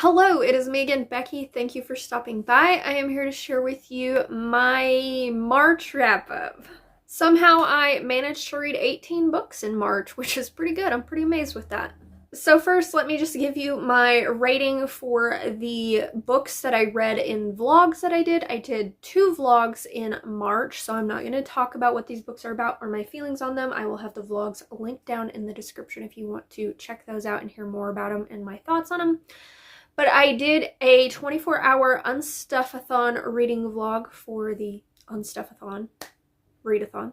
Hello, it is me again, Becky. Thank you for stopping by. I am here to share with you my March wrap-up. Somehow I managed to read 18 books in March, which is pretty good. I'm pretty amazed with that. So first, let me just give you my rating for the books that I read in vlogs that I did. I did 2 vlogs in March, so I'm not going to talk about what these books are about or my feelings on them. I will have the vlogs linked down in the description if you want to check those out and hear more about them and my thoughts on them. But I did a 24-hour Unstuffathon reading vlog for the Unstuffathon readathon.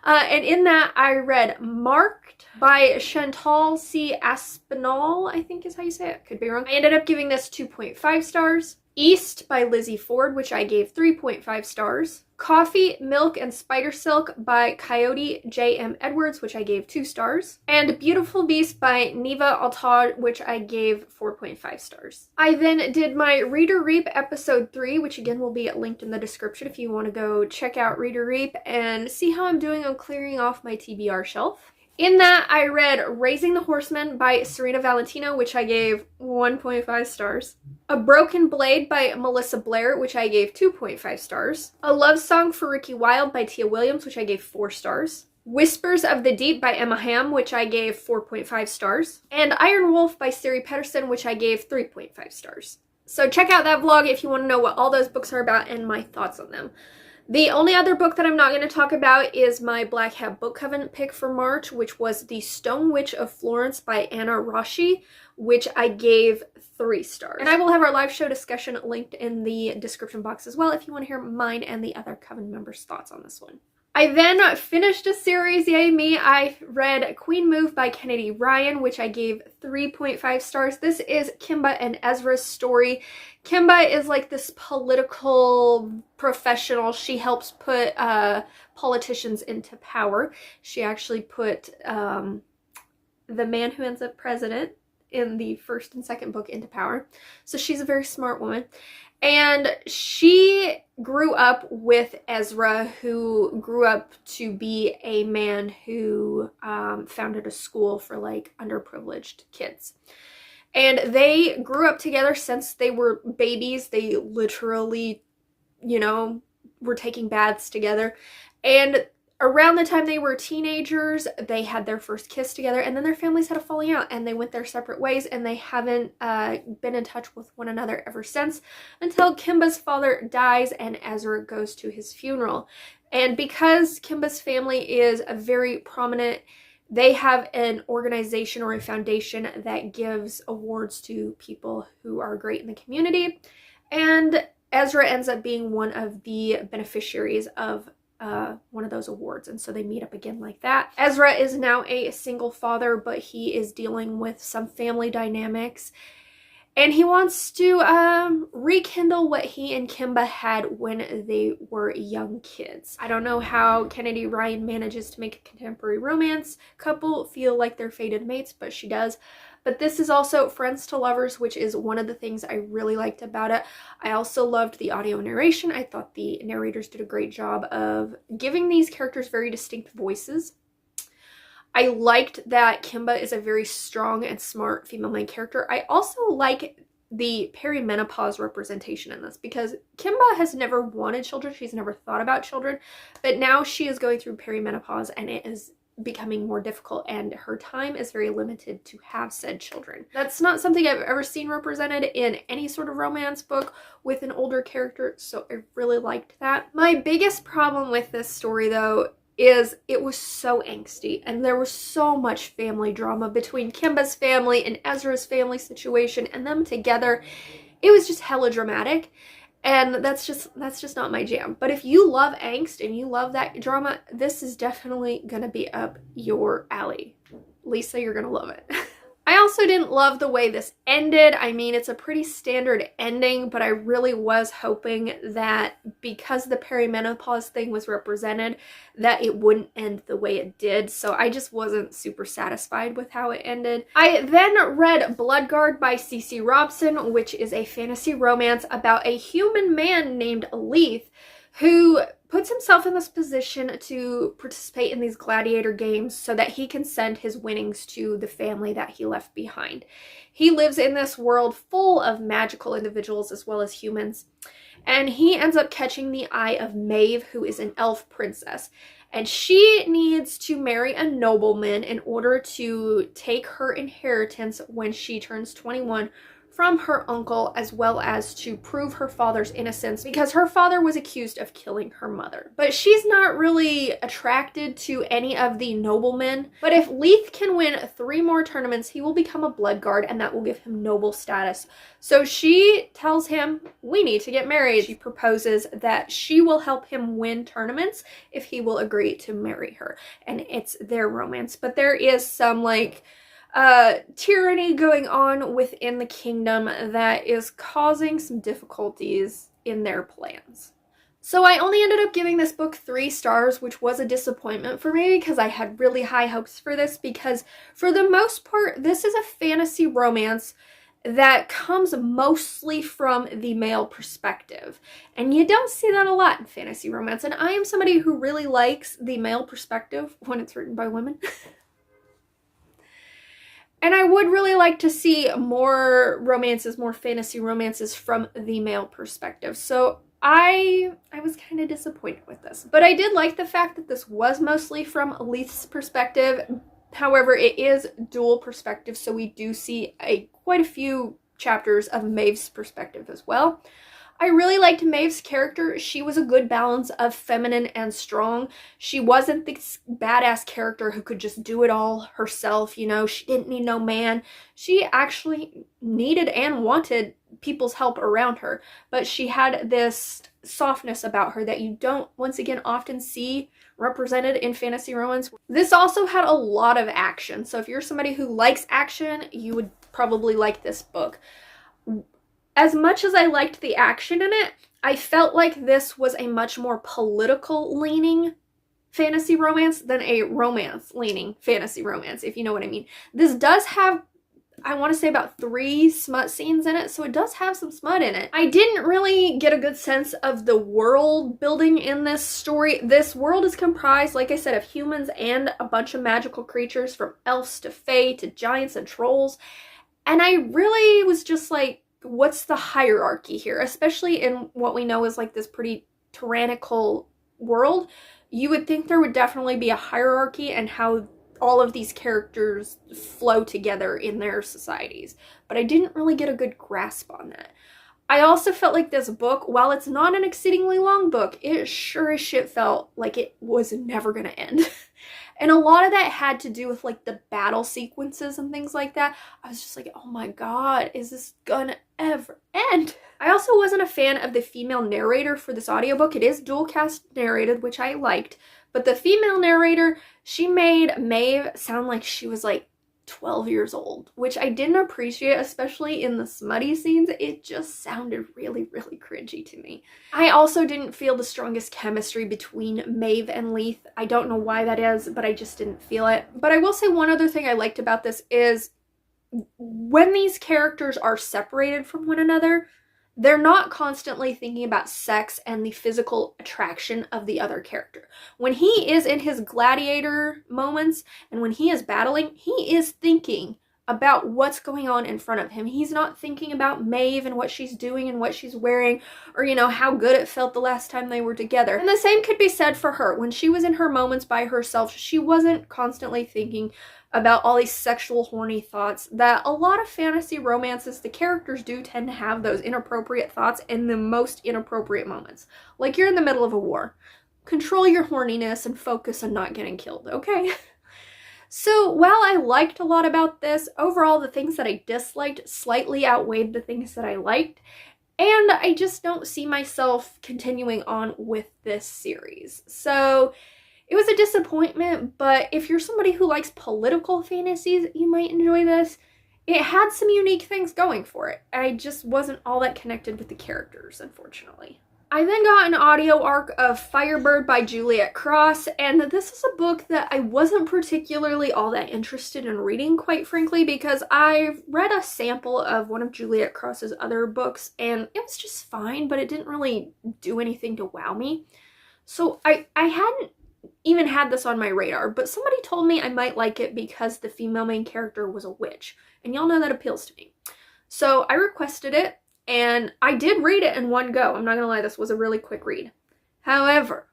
And in that, I read Marked by Chantal C. Aspinall, I think is how you say it. Could be wrong. I ended up giving this 2.5 stars. East by Lizzie Ford, which I gave 3.5 stars. Coffee, Milk, and Spider Silk by Coyote J.M. Edwards, which I gave 2 stars. And Beautiful Beast by Neva Altad, which I gave 4.5 stars. I then did my Reader Reap episode 3, which again will be linked in the description if you want to go check out Reader Reap and see how I'm doing on clearing off my TBR shelf. In that, I read Raising the Horseman by Serena Valentino, which I gave 1.5 stars. A Broken Blade by Melissa Blair, which I gave 2.5 stars. A Love Song for Ricky Wilde by Tia Williams, which I gave 4 stars. Whispers of the Deep by Emma Hamm, which I gave 4.5 stars. And Iron Wolf by Siri Petterson, which I gave 3.5 stars. So check out that vlog if you want to know what all those books are about and my thoughts on them. The only other book that I'm not going to talk about is my Black Hat Book Coven pick for March, which was The Stone Witch of Florence by Anna Roshi, which I gave 3 stars. And I will have our live show discussion linked in the description box as well if you want to hear mine and the other Coven members' thoughts on this one. I then finished a series, yay me. I read Queen Move by Kennedy Ryan, which I gave 3.5 stars. This is Kimba and Ezra's story. Kimba is like this political professional. She helps put politicians into power. She actually put the man who ends up president in the first and second book into power. So she's a very smart woman. And she grew up with Ezra, who grew up to be a man who founded a school for like underprivileged kids. And they grew up together since they were babies. They literally, you know, were taking baths together. And around the time they were teenagers, they had their first kiss together, and then their families had a falling out and they went their separate ways, and they haven't been in touch with one another ever since until Kimba's father dies and Ezra goes to his funeral. And because Kimba's family is a very prominent, they have an organization or a foundation that gives awards to people who are great in the community, and Ezra ends up being one of the beneficiaries of one of those awards, and so they meet up again like that. Ezra is now a single father, but he is dealing with some family dynamics, and he wants to rekindle what he and Kimba had when they were young kids. I don't know how Kennedy Ryan manages to make a contemporary romance couple feel like they're fated mates, but she does. But this is also Friends to Lovers, which is one of the things I really liked about it. I also loved the audio narration. I thought the narrators did a great job of giving these characters very distinct voices. I liked that Kimba is a very strong and smart female main character. I also like the perimenopause representation in this, because Kimba has never wanted children. She's never thought about children, but now she is going through perimenopause and it is becoming more difficult, and her time is very limited to have said children. That's not something I've ever seen represented in any sort of romance book with an older character, so I really liked that. My biggest problem with this story, though, is it was so angsty, and there was so much family drama between Kimba's family and Ezra's family situation, and them together. It was just hella dramatic. And that's just not my jam. But if you love angst and you love that drama, this is definitely gonna be up your alley. Lisa, you're gonna love it. I also didn't love the way this ended. I mean, it's a pretty standard ending, but I really was hoping that because the perimenopause thing was represented, that it wouldn't end the way it did. So I just wasn't super satisfied with how it ended. I then read Bloodguard by CC Robson, which is a fantasy romance about a human man named Leith who puts himself in this position to participate in these gladiator games so that he can send his winnings to the family that he left behind. He lives in this world full of magical individuals as well as humans, and he ends up catching the eye of Maeve, who is an elf princess. And she needs to marry a nobleman in order to take her inheritance when she turns 21 from her uncle, as well as to prove her father's innocence because her father was accused of killing her mother. But she's not really attracted to any of the noblemen. But if Leith can win 3 more tournaments, he will become a blood guard, and that will give him noble status. So she tells him, we need to get married. She proposes that she will help him win tournaments if he will agree to marry her. And it's their romance. But there is some tyranny going on within the kingdom that is causing some difficulties in their plans. So I only ended up giving this book 3 stars, which was a disappointment for me because I had really high hopes for this, because for the most part, this is a fantasy romance that comes mostly from the male perspective. And you don't see that a lot in fantasy romance. And I am somebody who really likes the male perspective when it's written by women. And I would really like to see more romances, more fantasy romances from the male perspective. So I was kind of disappointed with this. But I did like the fact that this was mostly from Leith's perspective. However, it is dual perspective, so we do see quite a few chapters of Maeve's perspective as well. I really liked Maeve's character. She was a good balance of feminine and strong. She wasn't this badass character who could just do it all herself, you know. She didn't need no man. She actually needed and wanted people's help around her. But she had this softness about her that you don't, once again, often see represented in fantasy romance. This also had a lot of action. So if you're somebody who likes action, you would probably like this book. As much as I liked the action in it, I felt like this was a much more political-leaning fantasy romance than a romance-leaning fantasy romance, if you know what I mean. This does have, I want to say, about 3 smut scenes in it, so it does have some smut in it. I didn't really get a good sense of the world building in this story. This world is comprised, like I said, of humans and a bunch of magical creatures, from elves to fae to giants and trolls. And I really was just like, what's the hierarchy here? Especially in what we know is like this pretty tyrannical world. You would think there would definitely be a hierarchy and how all of these characters flow together in their societies. But I didn't really get a good grasp on that. I also felt like this book, while it's not an exceedingly long book, it sure as shit felt like it was never going to end. And a lot of that had to do with like the battle sequences and things like that. I was just like, oh my god, is this gonna ever end? I also wasn't a fan of the female narrator for this audiobook. It is dual cast narrated, which I liked. But the female narrator, she made Maeve sound like she was like 12 years old, which I didn't appreciate, especially in the smutty scenes. It just sounded really, really cringy to me. I also didn't feel the strongest chemistry between Maeve and Leith. I don't know why that is, but I just didn't feel it. But I will say one other thing I liked about this is when these characters are separated from one another, they're not constantly thinking about sex and the physical attraction of the other character. When he is in his gladiator moments and when he is battling, he is thinking about what's going on in front of him. He's not thinking about Maeve and what she's doing and what she's wearing, or, you know, how good it felt the last time they were together. And the same could be said for her. When she was in her moments by herself, she wasn't constantly thinking about all these sexual horny thoughts that a lot of fantasy romances, the characters do tend to have those inappropriate thoughts in the most inappropriate moments. Like you're in the middle of a war. Control your horniness and focus on not getting killed, okay? So while I liked a lot about this, overall the things that I disliked slightly outweighed the things that I liked. And I just don't see myself continuing on with this series. So it was a disappointment, but if you're somebody who likes political fantasies, you might enjoy this. It had some unique things going for it. I just wasn't all that connected with the characters, unfortunately. I then got an audio arc of Firebird by Juliet Cross, and this is a book that I wasn't particularly all that interested in reading, quite frankly, because I've read a sample of one of Juliet Cross's other books, and it was just fine, but it didn't really do anything to wow me. So I hadn't even had this on my radar, but somebody told me I might like it because the female main character was a witch, and y'all know that appeals to me. So I requested it, and I did read it in one go. I'm not gonna lie, this was a really quick read. However,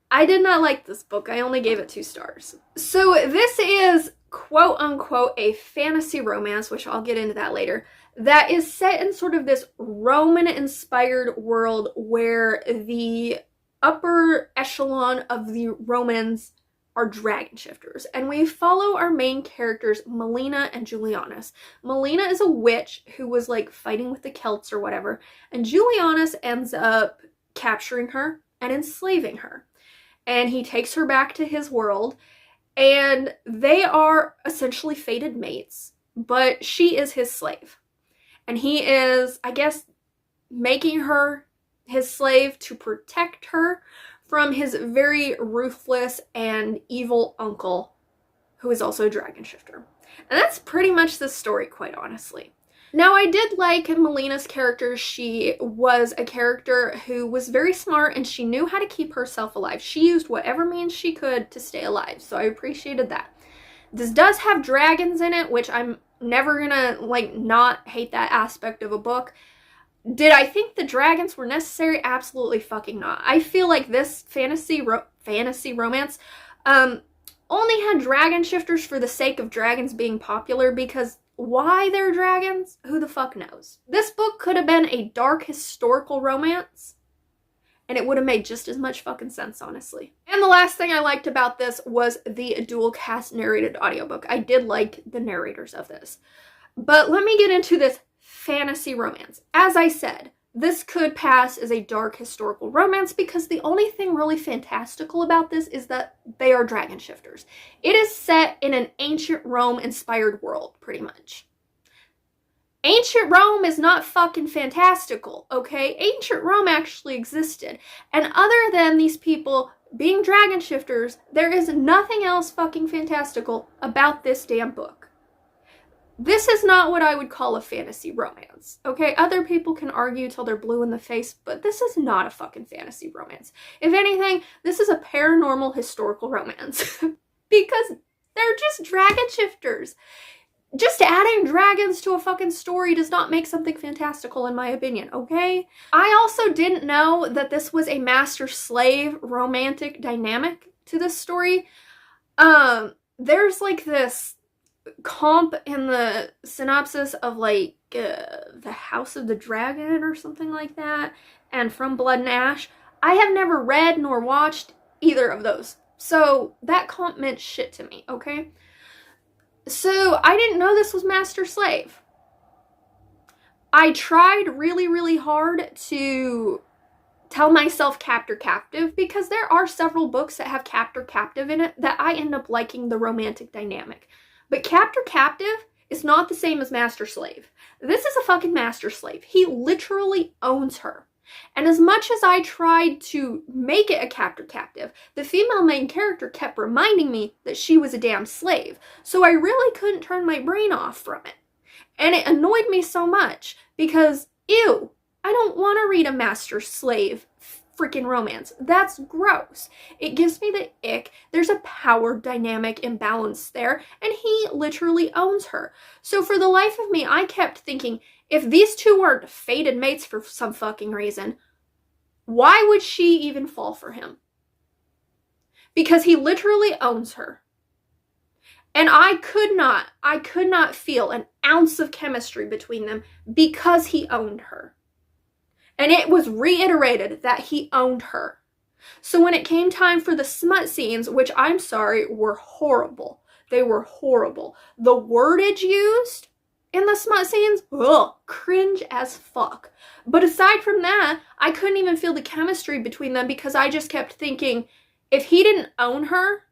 I did not like this book. I only gave it 2 stars. So this is quote unquote a fantasy romance, which I'll get into that later, that is set in sort of this Roman-inspired world where the upper echelon of the Romans are dragon shifters, and we follow our main characters, Melina and Julianus. Melina is a witch who was like fighting with the Celts or whatever, and Julianus ends up capturing her and enslaving her, and he takes her back to his world, and they are essentially fated mates, but she is his slave, and he is, I guess, making her his slave to protect her from his very ruthless and evil uncle, who is also a dragon shifter. And that's pretty much the story, quite honestly. Now, I did like Melina's character. She was a character who was very smart, and she knew how to keep herself alive. She used whatever means she could to stay alive, so I appreciated that. This does have dragons in it, which I'm never gonna, like, not hate that aspect of a book. Did I think the dragons were necessary? Absolutely fucking not. I feel like this fantasy romance only had dragon shifters for the sake of dragons being popular, because why they're dragons? Who the fuck knows? This book could have been a dark historical romance, and it would have made just as much fucking sense, honestly. And the last thing I liked about this was the dual cast narrated audiobook. I did like the narrators of this. But let me get into this fantasy romance. As I said, this could pass as a dark historical romance because the only thing really fantastical about this is that they are dragon shifters. It is set in an ancient Rome inspired world, pretty much. Ancient Rome is not fucking fantastical, okay? Ancient Rome actually existed. And other than these people being dragon shifters, there is nothing else fucking fantastical about this damn book. This is not what I would call a fantasy romance, okay? Other people can argue till they're blue in the face, but this is not a fucking fantasy romance. If anything, this is a paranormal historical romance because they're just dragon shifters. Just adding dragons to a fucking story does not make something fantastical, in my opinion, okay? I also didn't know that this was a master-slave romantic dynamic to this story. There's like this comp in the synopsis of like the House of the Dragon or something like that, and From Blood and Ash. I have never read nor watched either of those, so that comp meant shit to me, okay? So I didn't know this was master slave. I tried really, really hard to tell myself captor captive because there are several books that have captor captive in it that I end up liking the romantic dynamic. But captor captive is not the same as master slave. This is a fucking master slave. He literally owns her. And as much as I tried to make it a captor captive, the female main character kept reminding me that she was a damn slave. So I really couldn't turn my brain off from it. And it annoyed me so much because, ew, I don't want to read a master slave freaking romance. That's gross. It gives me the ick. There's a power dynamic imbalance there, and he literally owns her. So for the life of me, I kept thinking, if these two weren't fated mates for some fucking reason, why would she even fall for him? Because he literally owns her. And I could not feel an ounce of chemistry between them because he owned her. And it was reiterated that he owned her. So when it came time for the smut scenes, which I'm sorry, were horrible. They were horrible. The wordage used in the smut scenes, ugh, cringe as fuck. But aside from that, I couldn't even feel the chemistry between them because I just kept thinking, if he didn't own her,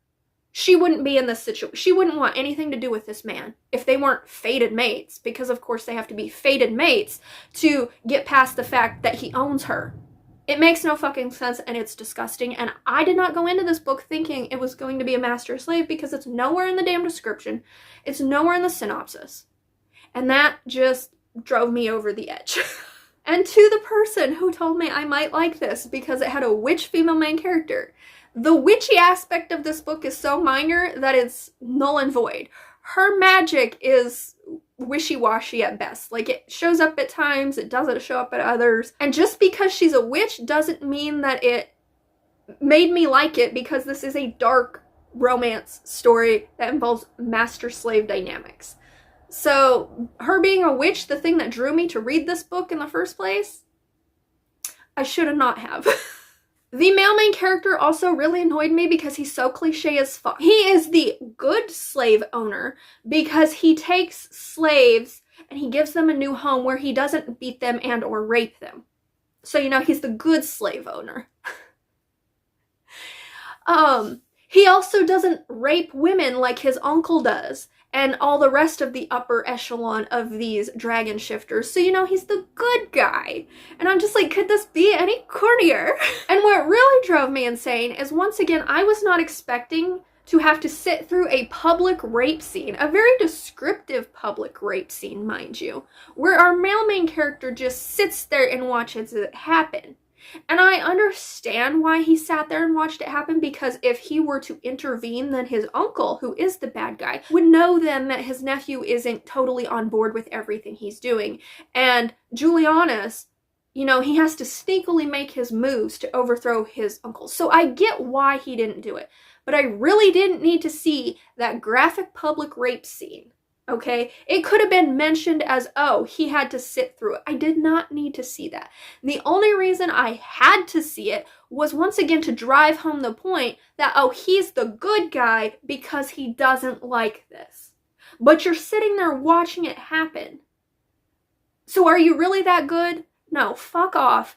she wouldn't be in this situation. She wouldn't want anything to do with this man if they weren't fated mates, because of course they have to be fated mates to get past the fact that he owns her. It makes no fucking sense and it's disgusting, and I did not go into this book thinking it was going to be a master-slave because it's nowhere in the damn description. It's nowhere in the synopsis. And that just drove me over the edge. And to the person who told me I might like this because it had a witch female main character, the witchy aspect of this book is so minor that it's null and void. Her magic is wishy-washy at best. Like, it shows up at times, it doesn't show up at others. And just because she's a witch doesn't mean that it made me like it, because this is a dark romance story that involves master-slave dynamics. So, her being a witch, the thing that drew me to read this book in the first place, I should have not have. The male main character also really annoyed me because he's so cliche as fuck. He is the good slave owner because he takes slaves and he gives them a new home where he doesn't beat them and or rape them. So, you know, he's the good slave owner. He also doesn't rape women like his uncle does, and all the rest of the upper echelon of these dragon shifters. So, you know, he's the good guy. And I'm just like, could this be any cornier? And what really drove me insane is, once again, I was not expecting to have to sit through a public rape scene, a very descriptive public rape scene, mind you, where our male main character just sits there and watches it happen. And I understand why he sat there and watched it happen, because if he were to intervene, then his uncle, who is the bad guy, would know then that his nephew isn't totally on board with everything he's doing. And Julianus, you know, he has to sneakily make his moves to overthrow his uncle. So I get why he didn't do it. But I really didn't need to see that graphic public rape scene. Okay, it could have been mentioned as, oh, he had to sit through it. I did not need to see that. The only reason I had to see it was, once again, to drive home the point that, oh, he's the good guy because he doesn't like this. But you're sitting there watching it happen. So are you really that good? No, fuck off.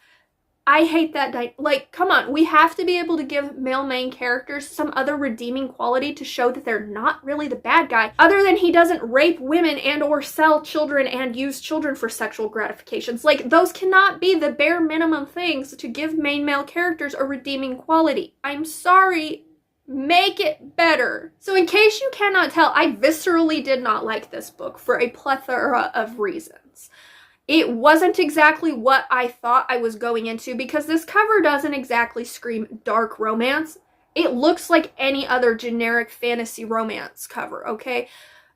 I hate that. Like, come on, we have to be able to give male main characters some other redeeming quality to show that they're not really the bad guy, other than he doesn't rape women and or sell children and use children for sexual gratifications. Like, those cannot be the bare minimum things to give main male characters a redeeming quality. I'm sorry. Make it better. So in case you cannot tell, I viscerally did not like this book for a plethora of reasons. It wasn't exactly what I thought I was going into, because this cover doesn't exactly scream dark romance. It looks like any other generic fantasy romance cover, okay?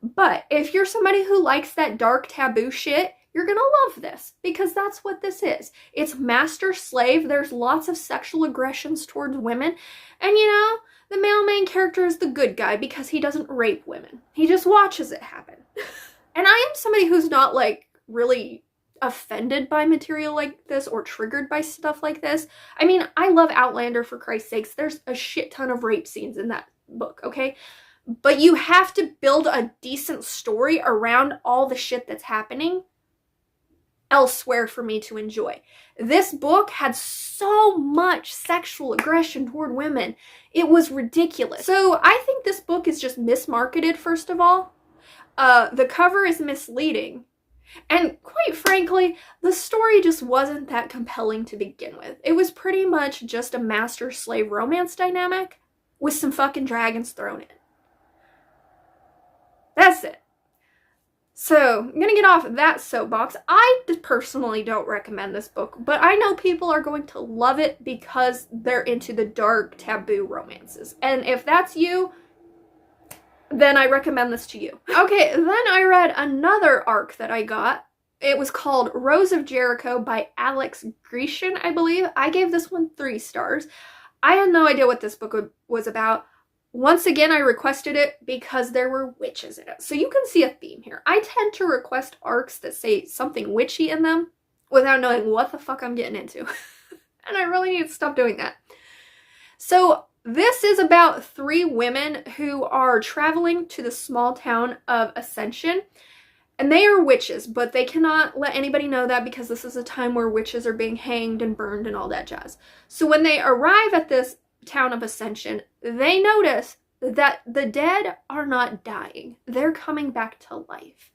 But if you're somebody who likes that dark taboo shit, you're gonna love this, because that's what this is. It's master-slave, there's lots of sexual aggressions towards women, and you know, the male main character is the good guy because he doesn't rape women. He just watches it happen. And I am somebody who's not, like, really offended by material like this or triggered by stuff like this. I mean, I love Outlander, for Christ's sakes. There's a shit ton of rape scenes in that book, okay? But you have to build a decent story around all the shit that's happening elsewhere for me to enjoy. This book had so much sexual aggression toward women. It was ridiculous. So I think this book is just mismarketed, first of all. The cover is misleading. And quite frankly, the story just wasn't that compelling to begin with. It was pretty much just a master-slave romance dynamic with some fucking dragons thrown in. That's it. So, I'm gonna get off that soapbox. I personally don't recommend this book, but I know people are going to love it because they're into the dark, taboo romances. And if that's you, then I recommend this to you. Okay, then I read another arc that I got. It was called Rose of Jericho by Alex Grecian, I believe. I gave this one 3 stars. I had no idea what this book was about. Once again, I requested it because there were witches in it. So you can see a theme here. I tend to request arcs that say something witchy in them without knowing what the fuck I'm getting into. And I really need to stop doing that. So this is about 3 women who are traveling to the small town of Ascension, and they are witches, but they cannot let anybody know that because this is a time where witches are being hanged and burned and all that jazz. So when they arrive at this town of Ascension, they notice that the dead are not dying. They're coming back to life.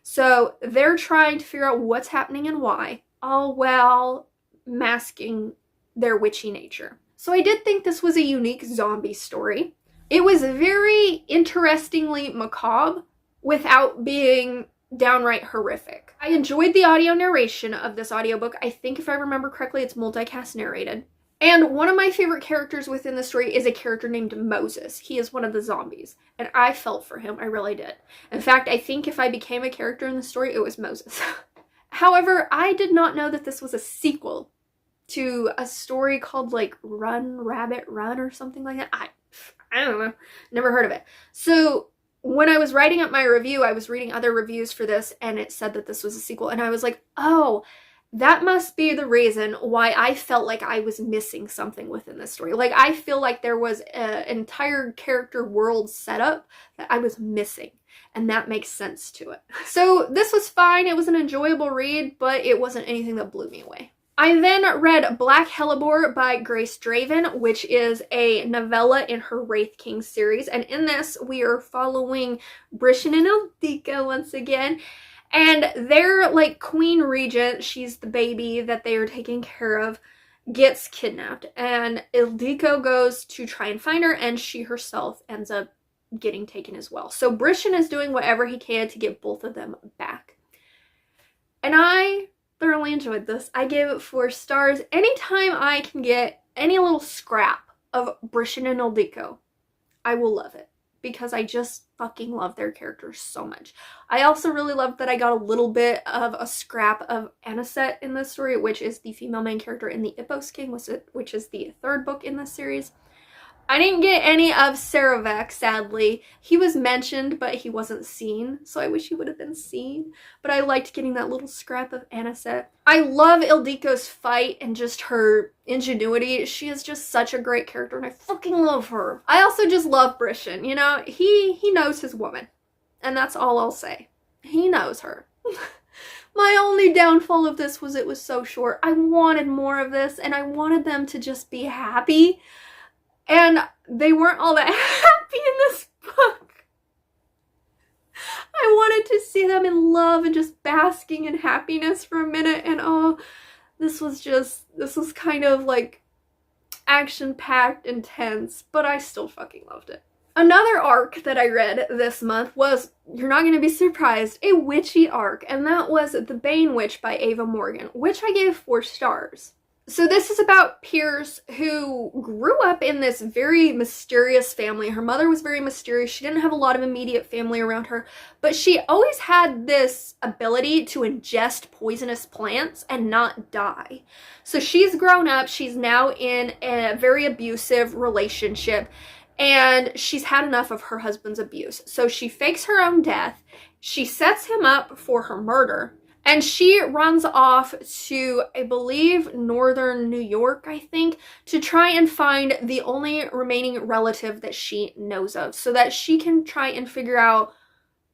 So they're trying to figure out what's happening and why. All while masking their witchy nature. So I did think this was a unique zombie story. It was very interestingly macabre without being downright horrific. I enjoyed the audio narration of this audiobook. I think if I remember correctly, it's multicast narrated. And one of my favorite characters within the story is a character named Moses. He is one of the zombies, and I felt for him. I really did. In fact, I think if I became a character in the story, it was Moses. However, I did not know that this was a sequel to a story called like Run, Rabbit, Run or something like that. I don't know. Never heard of it. So when I was writing up my review, I was reading other reviews for this, and it said that this was a sequel, and I was like, oh, that must be the reason why I felt like I was missing something within this story. Like, I feel like there was an entire character world setup that I was missing, and that makes sense to it. So this was fine. It was an enjoyable read, but it wasn't anything that blew me away. I then read Black Hellebore by Grace Draven, which is a novella in her Wraith King series. And in this, we are following Brishan and Ildiko once again. And their, like, queen regent, she's the baby that they are taking care of, gets kidnapped. And Ildiko goes to try and find her, and she herself ends up getting taken as well. So Brishan is doing whatever he can to get both of them back. And I thoroughly enjoyed this. I gave it 4 stars. Anytime I can get any little scrap of Brishan and Ildiko, I will love it, because I just fucking love their characters so much. I also really loved that I got a little bit of a scrap of Anisette in this story, which is the female main character in the Ippos King, which is the 3rd book in this series. I didn't get any of Saravek, sadly. He was mentioned, but he wasn't seen, so I wish he would have been seen. But I liked getting that little scrap of Anisette. I love Ildiko's fight and just her ingenuity. She is just such a great character, and I fucking love her. I also just love Brishan. You know, he knows his woman, and that's all I'll say. He knows her. My only downfall of this was it was so short. I wanted more of this, and I wanted them to just be happy. And they weren't all that happy in this book. I wanted to see them in love and just basking in happiness for a minute. And oh, this was kind of like action-packed, intense, but I still fucking loved it. Another arc that I read this month was, you're not going to be surprised, a witchy arc. And that was The Bane Witch by Ava Morgan, which I gave 4 stars. So this is about Pierce, who grew up in this very mysterious family. Her mother was very mysterious. She didn't have a lot of immediate family around her, but she always had this ability to ingest poisonous plants and not die. So she's grown up. She's now in a very abusive relationship, and she's had enough of her husband's abuse. So she fakes her own death. She sets him up for her murder. And she runs off to, I believe, northern New York, I think, to try and find the only remaining relative that she knows of, so that she can try and figure out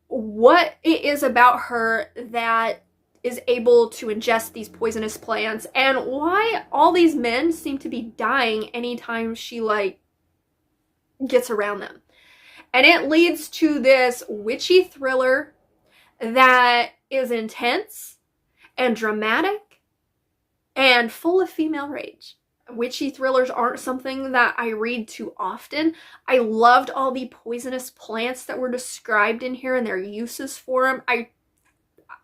what it is about her that is able to ingest these poisonous plants, and why all these men seem to be dying anytime she, like, gets around them. And it leads to this witchy thriller that is intense and dramatic and full of female rage. Witchy thrillers aren't something that I read too often. I loved all the poisonous plants that were described in here and their uses for them.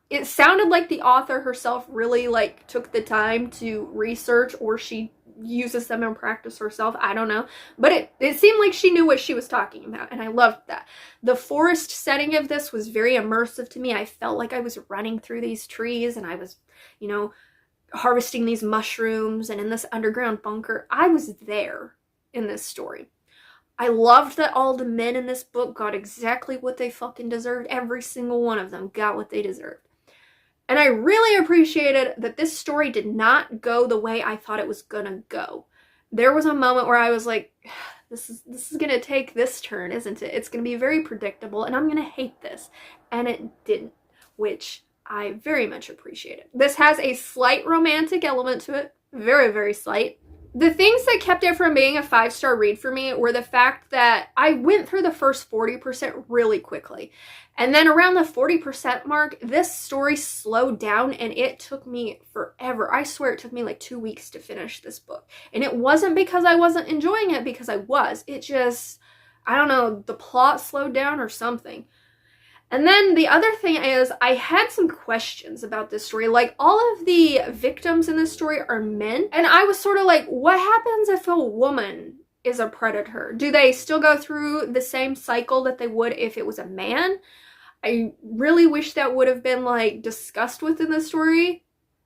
It sounded like the author herself really like took the time to research, or she uses them in practice herself. I don't know. But it seemed like she knew what she was talking about, and I loved that. The forest setting of this was very immersive to me. I felt like I was running through these trees, and I was, you know, harvesting these mushrooms, and in this underground bunker. I was there in this story. I loved that all the men in this book got exactly what they fucking deserved. Every single one of them got what they deserved. And I really appreciated that this story did not go the way I thought it was gonna go. There was a moment where I was like, this is gonna take this turn, isn't it? It's gonna be very predictable, and I'm gonna hate this. And it didn't, which I very much appreciated. This has a slight romantic element to it. Very, very slight. The things that kept it from being a 5-star read for me were the fact that I went through the first 40% really quickly. And then around the 40% mark, this story slowed down and it took me forever. I swear it took me like 2 weeks to finish this book. And it wasn't because I wasn't enjoying it, because I was. It just, I don't know, the plot slowed down or something. And then the other thing is, I had some questions about this story. Like, all of the victims in this story are men. And I was sort of like, what happens if a woman is a predator? Do they still go through the same cycle that they would if it was a man? I really wish that would have been, like, discussed within the story.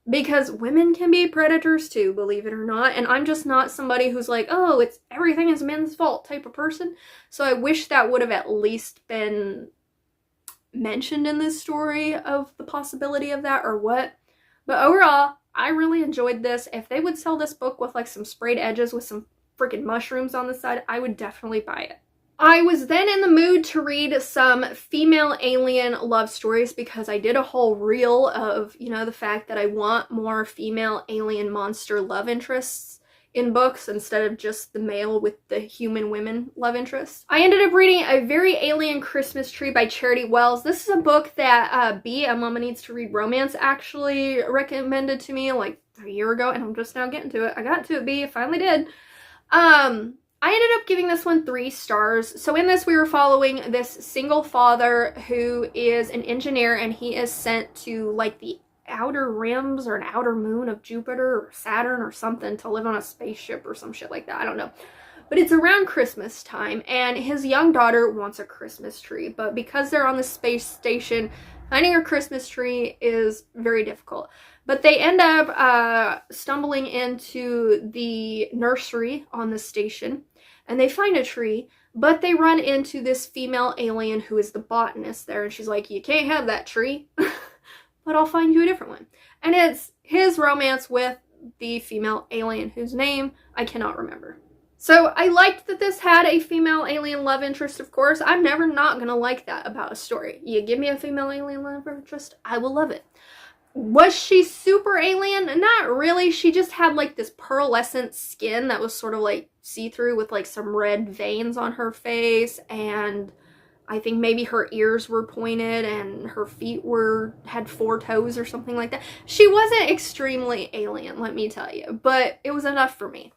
Because women can be predators too, believe it or not. And I'm just not somebody who's like, oh, it's everything is men's fault type of person. So I wish that would have at least been mentioned in this story, of the possibility of that or what. But overall, I really enjoyed this. If they would sell this book with like some sprayed edges with some freaking mushrooms on the side, I would definitely buy it. I was then in the mood to read some female alien love stories, because I did a whole reel of, you know, the fact that I want more female alien monster love interests in books instead of just the male with the human women love interests. I ended up reading A Very Alien Christmas Tree by Charity Wells. This is a book that A Mama Needs to Read Romance actually recommended to me like a year ago, and I'm just now getting to it. I got to it, B. I finally did. I ended up giving this one 3 stars. So in this, we were following this single father who is an engineer, and he is sent to like the outer rims or an outer moon of Jupiter or Saturn or something to live on a spaceship or some shit like that. I don't know. But it's around Christmas time, and his young daughter wants a Christmas tree. But because they're on the space station, finding a Christmas tree is very difficult. But they end up stumbling into the nursery on the station, and they find a tree, but they run into this female alien who is the botanist there, and she's like, you can't have that tree. But I'll find you a different one. And it's his romance with the female alien, whose name I cannot remember. So I liked that this had a female alien love interest, of course. I'm never not gonna like that about a story. You give me a female alien love interest, I will love it. Was she super alien? Not really. She just had like this pearlescent skin that was sort of like see-through with like some red veins on her face, and I think maybe her ears were pointed and her feet had 4 toes or something like that. She wasn't extremely alien, let me tell you, but it was enough for me.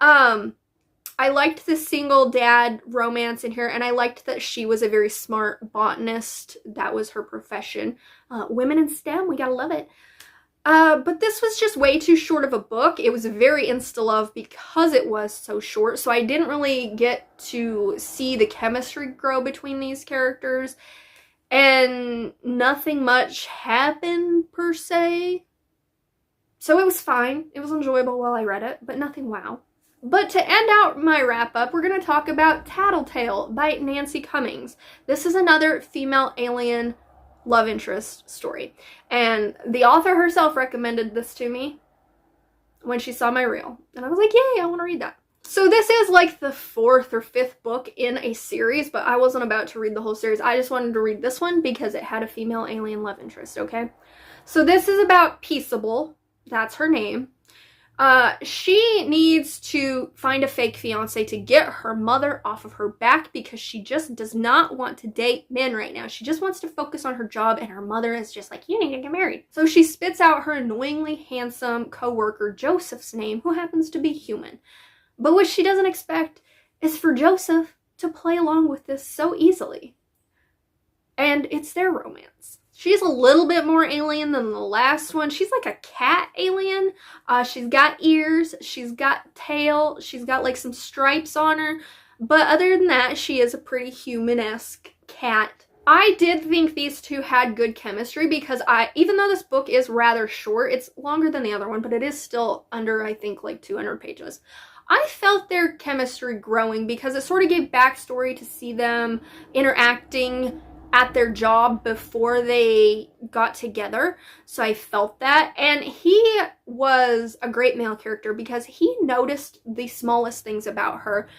I liked the single dad romance in here, and I liked that she was a very smart botanist. That was her profession. Women in STEM, we gotta love it. But this was just way too short of a book. It was very insta-love because it was so short, so I didn't really get to see the chemistry grow between these characters, and nothing much happened per se. So it was fine. It was enjoyable while I read it, but nothing wow. But to end out my wrap-up, we're going to talk about Tattletale by Nancy Cummings. This is another female alien love interest story, and the author herself recommended this to me when she saw my reel, and I was like, yay, I want to read that. So this is like the 4th or 5th book in a series, but I wasn't about to read the whole series. I just wanted to read this one because it had a female alien love interest, okay? So this is about Peaceable. That's her name. She needs to find a fake fiance to get her mother off of her back, because she just does not want to date men right now. She just wants to focus on her job, and her mother is just like, you need to get married. So she spits out her annoyingly handsome co-worker Joseph's name, who happens to be human. But what she doesn't expect is for Joseph to play along with this so easily. And it's their romance. She's a little bit more alien than the last one. She's like a cat alien. She's got ears, she's got tail, she's got like some stripes on her. But other than that, she is a pretty human-esque cat. I did think these two had good chemistry, because even though this book is rather short, it's longer than the other one, but it is still under, I think, like 200 pages. I felt their chemistry growing, because it sort of gave backstory to see them interacting at their job before they got together. So I felt that. And he was a great male character, because he noticed the smallest things about her.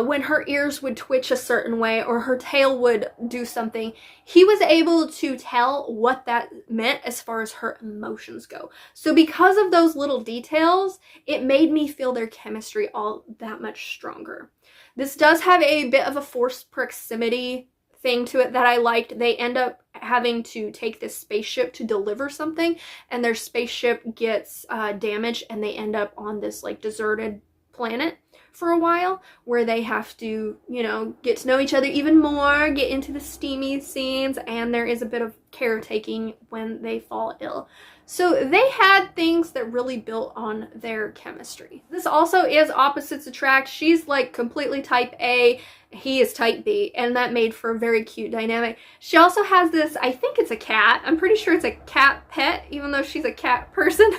when her ears would twitch a certain way or her tail would do something, he was able to tell what that meant as far as her emotions go. So because of those little details, it made me feel their chemistry all that much stronger. This does have a bit of a forced proximity thing to it that I liked. They end up having to take this spaceship to deliver something, and their spaceship gets damaged, and they end up on this like deserted planet for a while where they have to, you know, get to know each other even more, get into the steamy scenes, and there is a bit of caretaking when they fall ill. So they had things that really built on their chemistry. This also is opposites attract. She's like completely type A, he is type B, and that made for a very cute dynamic. She also has this, I think it's a cat. I'm pretty sure it's a cat pet, even though she's a cat person.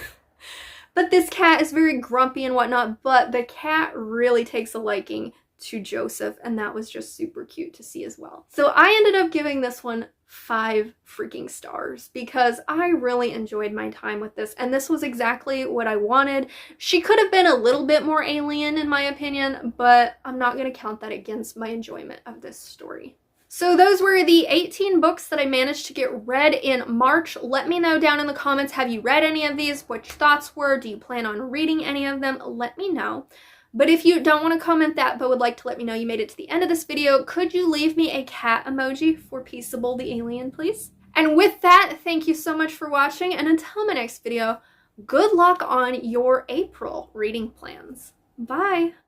But this cat is very grumpy and whatnot, but the cat really takes a liking to Joseph, and that was just super cute to see as well. So I ended up giving this one 5 freaking stars because I really enjoyed my time with this, and this was exactly what I wanted. She could have been a little bit more alien in my opinion, but I'm not going to count that against my enjoyment of this story. So those were the 18 books that I managed to get read in March. Let me know down in the comments, have you read any of these? What your thoughts were? Do you plan on reading any of them? Let me know. But if you don't want to comment that but would like to let me know you made it to the end of this video, could you leave me a cat emoji for Peaceable the Alien, please? And with that, thank you so much for watching, and until my next video, good luck on your April reading plans. Bye!